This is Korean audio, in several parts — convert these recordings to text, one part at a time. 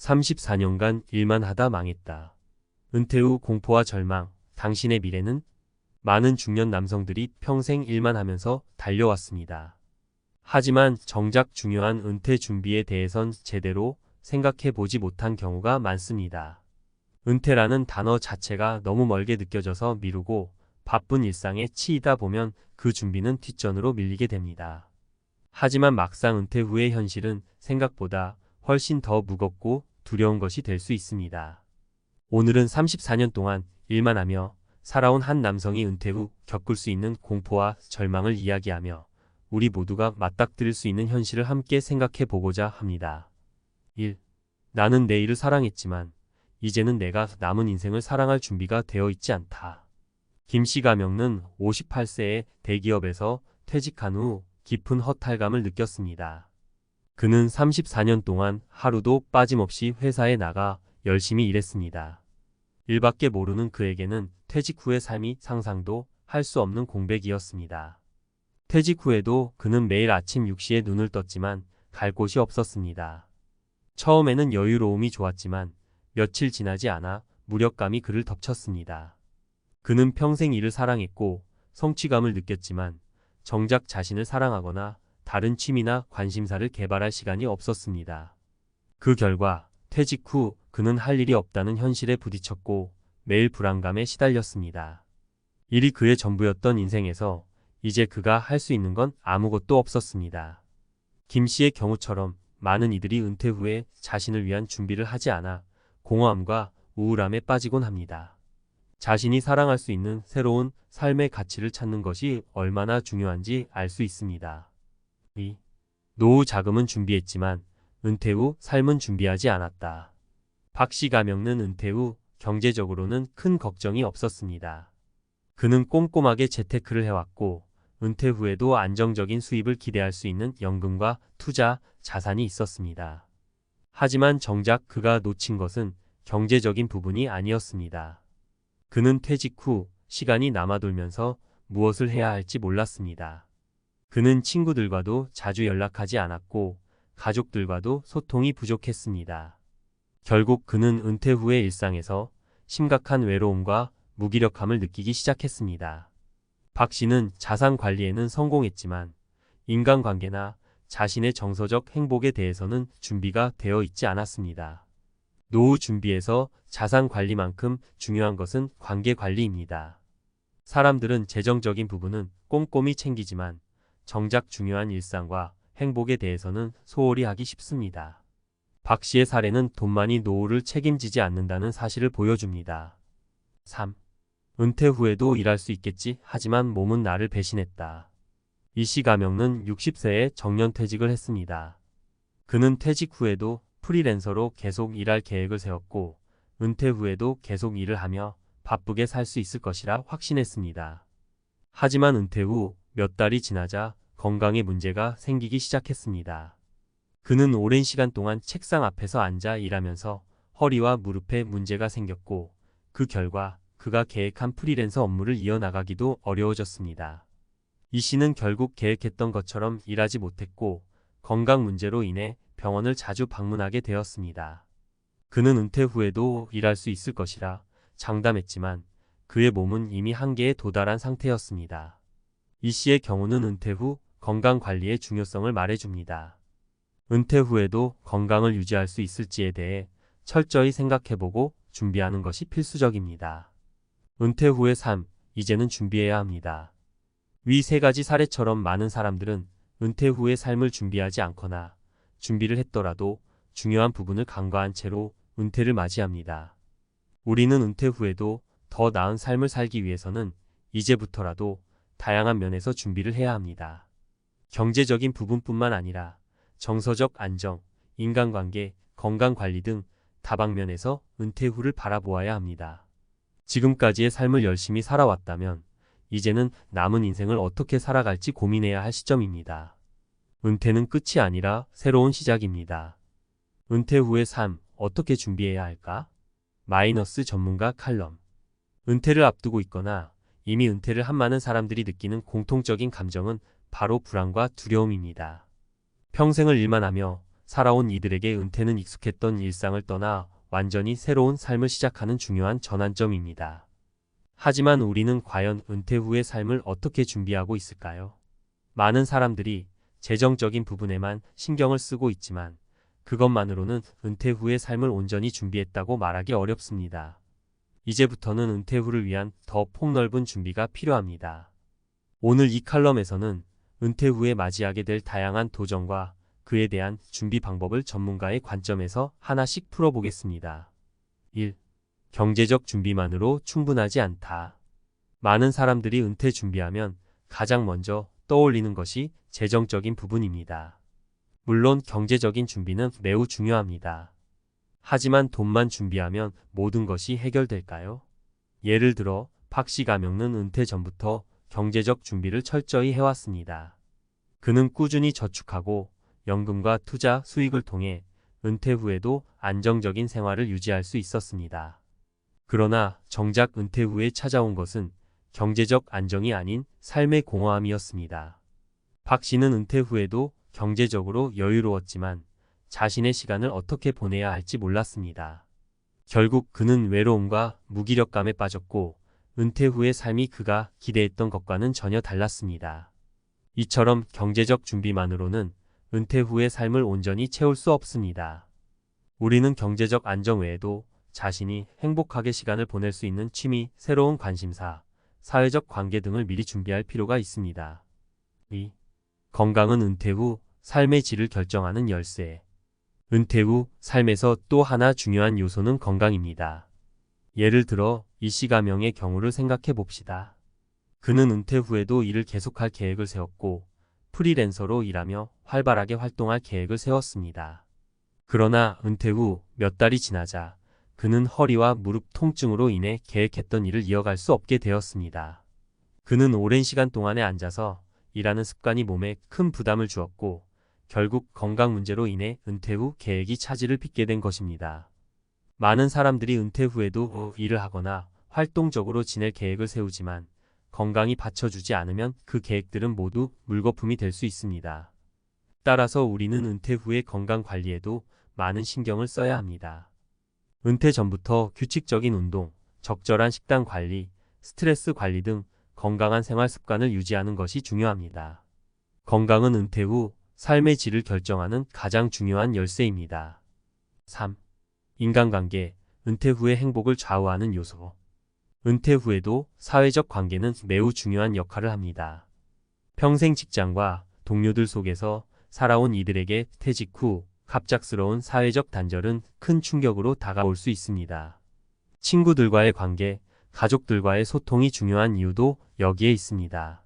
34년간 일만 하다 망했다. 은퇴 후 공포와 절망, 당신의 미래는? 많은 중년 남성들이 평생 일만 하면서 달려왔습니다. 하지만 정작 중요한 은퇴 준비에 대해선 제대로 생각해 보지 못한 경우가 많습니다. 은퇴라는 단어 자체가 너무 멀게 느껴져서 미루고 바쁜 일상에 치이다 보면 그 준비는 뒷전으로 밀리게 됩니다. 하지만 막상 은퇴 후의 현실은 생각보다 훨씬 더 무겁고 두려운 것이 될 수 있습니다. 오늘은 34년 동안 일만 하며 살아온 한 남성이 은퇴 후 겪을 수 있는 공포와 절망을 이야기하며 우리 모두가 맞닥뜨릴 수 있는 현실을 함께 생각해 보고자 합니다. 1. 나는 내일을 사랑했지만 이제는 내가 남은 인생을 사랑할 준비가 되어 있지 않다. 김씨가명는 58세에 대기업에서 퇴직한 후 깊은 허탈감을 느꼈습니다. 그는 34년 동안 하루도 빠짐없이 회사에 나가 열심히 일했습니다. 일밖에 모르는 그에게는 퇴직 후의 삶이 상상도 할 수 없는 공백이었습니다. 퇴직 후에도 그는 매일 아침 6시에 눈을 떴지만 갈 곳이 없었습니다. 처음에는 여유로움이 좋았지만 며칠 지나지 않아 무력감이 그를 덮쳤습니다. 그는 평생 일을 사랑했고 성취감을 느꼈지만 정작 자신을 사랑하거나 다른 취미나 관심사를 개발할 시간이 없었습니다. 그 결과 퇴직 후 그는 할 일이 없다는 현실에 부딪혔고 매일 불안감에 시달렸습니다. 일이 그의 전부였던 인생에서 이제 그가 할 수 있는 건 아무것도 없었습니다. 김 씨의 경우처럼 많은 이들이 은퇴 후에 자신을 위한 준비를 하지 않아 공허함과 우울함에 빠지곤 합니다. 자신이 사랑할 수 있는 새로운 삶의 가치를 찾는 것이 얼마나 중요한지 알 수 있습니다. 2. 노후 자금은 준비했지만 은퇴 후 삶은 준비하지 않았다. 박씨 가명는 은퇴 후 경제적으로는 큰 걱정이 없었습니다. 그는 꼼꼼하게 재테크를 해왔고 은퇴 후에도 안정적인 수입을 기대할 수 있는 연금과 투자, 자산이 있었습니다. 하지만 정작 그가 놓친 것은 경제적인 부분이 아니었습니다. 그는 퇴직 후 시간이 남아돌면서 무엇을 해야 할지 몰랐습니다. 그는 친구들과도 자주 연락하지 않았고 가족들과도 소통이 부족했습니다. 결국 그는 은퇴 후의 일상에서 심각한 외로움과 무기력함을 느끼기 시작했습니다. 박 씨는 자산 관리에는 성공했지만 인간관계나 자신의 정서적 행복에 대해서는 준비가 되어 있지 않았습니다. 노후 준비에서 자산 관리만큼 중요한 것은 관계 관리입니다. 사람들은 재정적인 부분은 꼼꼼히 챙기지만 정작 중요한 일상과 행복에 대해서는 소홀히 하기 쉽습니다. 박 씨의 사례는 돈만이 노후를 책임지지 않는다는 사실을 보여줍니다. 3. 은퇴 후에도 일할 수 있겠지 하지만 몸은 나를 배신했다. 이 씨 가명은 60세에 정년퇴직을 했습니다. 그는 퇴직 후에도 프리랜서로 계속 일할 계획을 세웠고 은퇴 후에도 계속 일을 하며 바쁘게 살 수 있을 것이라 확신했습니다. 하지만 은퇴 후 몇 달이 지나자 건강에 문제가 생기기 시작했습니다. 그는 오랜 시간 동안 책상 앞에서 앉아 일하면서 허리와 무릎에 문제가 생겼고 그 결과 그가 계획한 프리랜서 업무를 이어나가기도 어려워졌습니다. 이 씨는 결국 계획했던 것처럼 일하지 못했고 건강 문제로 인해 병원을 자주 방문하게 되었습니다. 그는 은퇴 후에도 일할 수 있을 것이라 장담했지만 그의 몸은 이미 한계에 도달한 상태였습니다. 이 씨의 경우는 은퇴 후 건강관리의 중요성을 말해줍니다. 은퇴 후에도 건강을 유지할 수 있을지에 대해 철저히 생각해보고 준비하는 것이 필수적입니다. 은퇴 후의 삶, 이제는 준비해야 합니다. 위 세 가지 사례처럼 많은 사람들은 은퇴 후의 삶을 준비하지 않거나 준비를 했더라도 중요한 부분을 간과한 채로 은퇴를 맞이합니다. 우리는 은퇴 후에도 더 나은 삶을 살기 위해서는 이제부터라도 다양한 면에서 준비를 해야 합니다. 경제적인 부분뿐만 아니라 정서적 안정, 인간관계, 건강관리 등 다방면에서 은퇴 후를 바라보아야 합니다. 지금까지의 삶을 열심히 살아왔다면 이제는 남은 인생을 어떻게 살아갈지 고민해야 할 시점입니다. 은퇴는 끝이 아니라 새로운 시작입니다. 은퇴 후의 삶, 어떻게 준비해야 할까? 마이너스 전문가 칼럼. 은퇴를 앞두고 있거나 이미 은퇴를 한 많은 사람들이 느끼는 공통적인 감정은 바로 불안과 두려움입니다. 평생을 일만 하며 살아온 이들에게 은퇴는 익숙했던 일상을 떠나 완전히 새로운 삶을 시작하는 중요한 전환점입니다. 하지만 우리는 과연 은퇴 후의 삶을 어떻게 준비하고 있을까요? 많은 사람들이 재정적인 부분에만 신경을 쓰고 있지만 그것만으로는 은퇴 후의 삶을 온전히 준비했다고 말하기 어렵습니다. 이제부터는 은퇴 후를 위한 더 폭넓은 준비가 필요합니다. 오늘 이 칼럼에서는 은퇴 후에 맞이하게 될 다양한 도전과 그에 대한 준비 방법을 전문가의 관점에서 하나씩 풀어보겠습니다. 1. 경제적 준비만으로 충분하지 않다. 많은 사람들이 은퇴 준비하면 가장 먼저 떠올리는 것이 재정적인 부분입니다. 물론 경제적인 준비는 매우 중요합니다. 하지만 돈만 준비하면 모든 것이 해결될까요? 예를 들어 박 씨 가명은 은퇴 전부터 경제적 준비를 철저히 해왔습니다. 그는 꾸준히 저축하고 연금과 투자 수익을 통해 은퇴 후에도 안정적인 생활을 유지할 수 있었습니다. 그러나 정작 은퇴 후에 찾아온 것은 경제적 안정이 아닌 삶의 공허함이었습니다. 박 씨는 은퇴 후에도 경제적으로 여유로웠지만 자신의 시간을 어떻게 보내야 할지 몰랐습니다. 결국 그는 외로움과 무기력감에 빠졌고 은퇴 후의 삶이 그가 기대했던 것과는 전혀 달랐습니다. 이처럼 경제적 준비만으로는 은퇴 후의 삶을 온전히 채울 수 없습니다. 우리는 경제적 안정 외에도 자신이 행복하게 시간을 보낼 수 있는 취미, 새로운 관심사, 사회적 관계 등을 미리 준비할 필요가 있습니다. 2. 건강은 은퇴 후 삶의 질을 결정하는 열쇠. 은퇴 후 삶에서 또 하나 중요한 요소는 건강입니다. 예를 들어 이 씨 가명의 경우를 생각해 봅시다. 그는 은퇴 후에도 일을 계속할 계획을 세웠고 프리랜서로 일하며 활발하게 활동할 계획을 세웠습니다. 그러나 은퇴 후 몇 달이 지나자 그는 허리와 무릎 통증으로 인해 계획했던 일을 이어갈 수 없게 되었습니다. 그는 오랜 시간 동안에 앉아서 일하는 습관이 몸에 큰 부담을 주었고 결국 건강 문제로 인해 은퇴 후 계획이 차질을 빚게 된 것입니다. 많은 사람들이 은퇴 후에도 일을 하거나 활동적으로 지낼 계획을 세우지만 건강이 받쳐주지 않으면 그 계획들은 모두 물거품이 될 수 있습니다. 따라서 우리는 은퇴 후의 건강 관리에도 많은 신경을 써야 합니다. 은퇴 전부터 규칙적인 운동, 적절한 식단 관리, 스트레스 관리 등 건강한 생활 습관을 유지하는 것이 중요합니다. 건강은 은퇴 후 삶의 질을 결정하는 가장 중요한 열쇠입니다. 3. 인간관계, 은퇴 후의 행복을 좌우하는 요소. 은퇴 후에도 사회적 관계는 매우 중요한 역할을 합니다. 평생 직장과 동료들 속에서 살아온 이들에게 퇴직 후 갑작스러운 사회적 단절은 큰 충격으로 다가올 수 있습니다. 친구들과의 관계, 가족들과의 소통이 중요한 이유도 여기에 있습니다.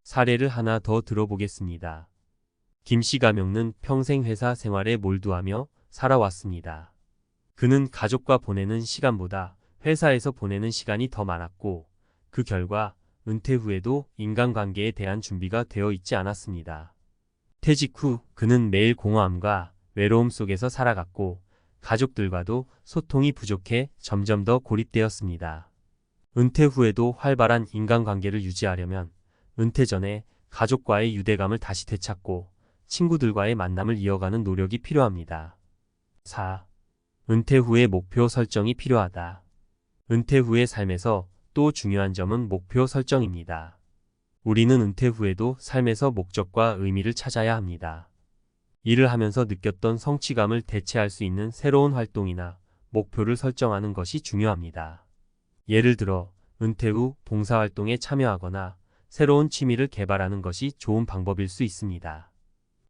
사례를 하나 더 들어보겠습니다. 김 씨 가명은 평생 회사 생활에 몰두하며 살아왔습니다. 그는 가족과 보내는 시간보다 회사에서 보내는 시간이 더 많았고 그 결과 은퇴 후에도 인간관계에 대한 준비가 되어 있지 않았습니다. 퇴직 후 그는 매일 공허함과 외로움 속에서 살아갔고 가족들과도 소통이 부족해 점점 더 고립되었습니다. 은퇴 후에도 활발한 인간관계를 유지하려면 은퇴 전에 가족과의 유대감을 다시 되찾고 친구들과의 만남을 이어가는 노력이 필요합니다. 4. 은퇴 후의 목표 설정이 필요하다. 은퇴 후의 삶에서 또 중요한 점은 목표 설정입니다. 우리는 은퇴 후에도 삶에서 목적과 의미를 찾아야 합니다. 일을 하면서 느꼈던 성취감을 대체할 수 있는 새로운 활동이나 목표를 설정하는 것이 중요합니다. 예를 들어 은퇴 후 봉사활동에 참여하거나 새로운 취미를 개발하는 것이 좋은 방법일 수 있습니다.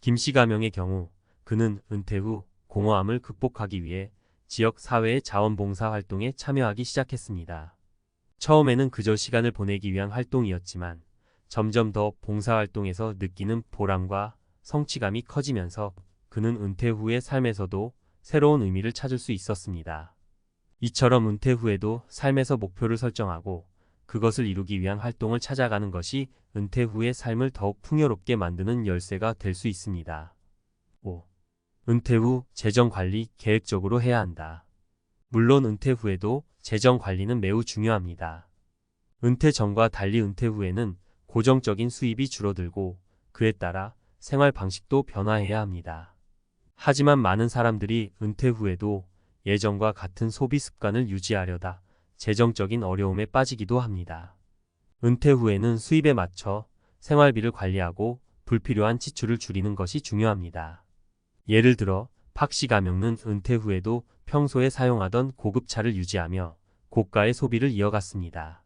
김 씨 가명의 경우 그는 은퇴 후 공허함을 극복하기 위해 지역 사회의 자원봉사 활동에 참여하기 시작했습니다. 처음에는 그저 시간을 보내기 위한 활동이었지만 점점 더 봉사활동에서 느끼는 보람과 성취감이 커지면서 그는 은퇴 후의 삶에서도 새로운 의미를 찾을 수 있었습니다. 이처럼 은퇴 후에도 삶에서 목표를 설정하고 그것을 이루기 위한 활동을 찾아가는 것이 은퇴 후의 삶을 더욱 풍요롭게 만드는 열쇠가 될 수 있습니다. 5. 은퇴 후 재정 관리 계획적으로 해야 한다. 물론 은퇴 후에도 재정 관리는 매우 중요합니다. 은퇴 전과 달리 은퇴 후에는 고정적인 수입이 줄어들고 그에 따라 생활 방식도 변화해야 합니다. 하지만 많은 사람들이 은퇴 후에도 예전과 같은 소비 습관을 유지하려다 재정적인 어려움에 빠지기도 합니다. 은퇴 후에는 수입에 맞춰 생활비를 관리하고 불필요한 지출을 줄이는 것이 중요합니다. 예를 들어 박씨 가명은 은퇴 후에도 평소에 사용하던 고급차를 유지하며 고가의 소비를 이어갔습니다.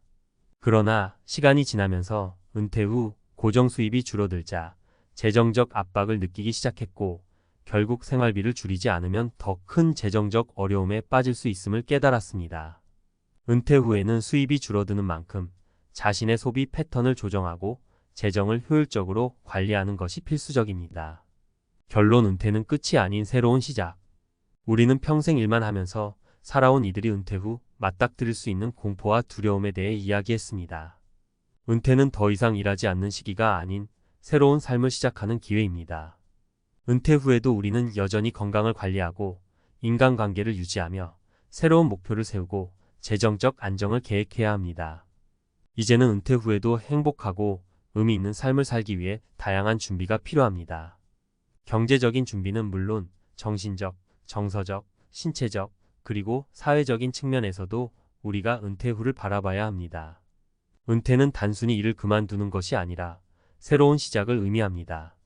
그러나 시간이 지나면서 은퇴 후 고정 수입이 줄어들자 재정적 압박을 느끼기 시작했고 결국 생활비를 줄이지 않으면 더 큰 재정적 어려움에 빠질 수 있음을 깨달았습니다. 은퇴 후에는 수입이 줄어드는 만큼 자신의 소비 패턴을 조정하고 재정을 효율적으로 관리하는 것이 필수적입니다. 결론 은퇴는 끝이 아닌 새로운 시작. 우리는 평생 일만 하면서 살아온 이들이 은퇴 후 맞닥뜨릴 수 있는 공포와 두려움에 대해 이야기했습니다. 은퇴는 더 이상 일하지 않는 시기가 아닌 새로운 삶을 시작하는 기회입니다. 은퇴 후에도 우리는 여전히 건강을 관리하고 인간관계를 유지하며 새로운 목표를 세우고 재정적 안정을 계획해야 합니다. 이제는 은퇴 후에도 행복하고 의미 있는 삶을 살기 위해 다양한 준비가 필요합니다. 경제적인 준비는 물론 정신적, 정서적, 신체적, 그리고 사회적인 측면에서도 우리가 은퇴 후를 바라봐야 합니다. 은퇴는 단순히 일을 그만두는 것이 아니라 새로운 시작을 의미합니다.